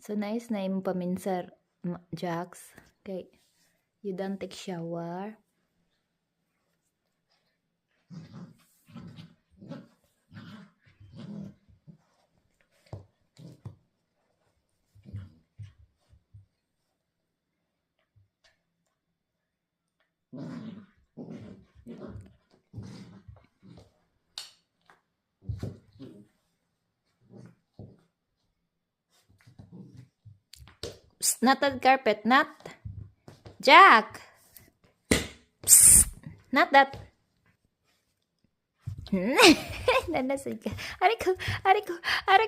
So nice na imong paminsar, Jax. Okay. You don't take shower. Psst, not that carpet, not. Jack! Psst, not that. Nanasig ka. Ari ko.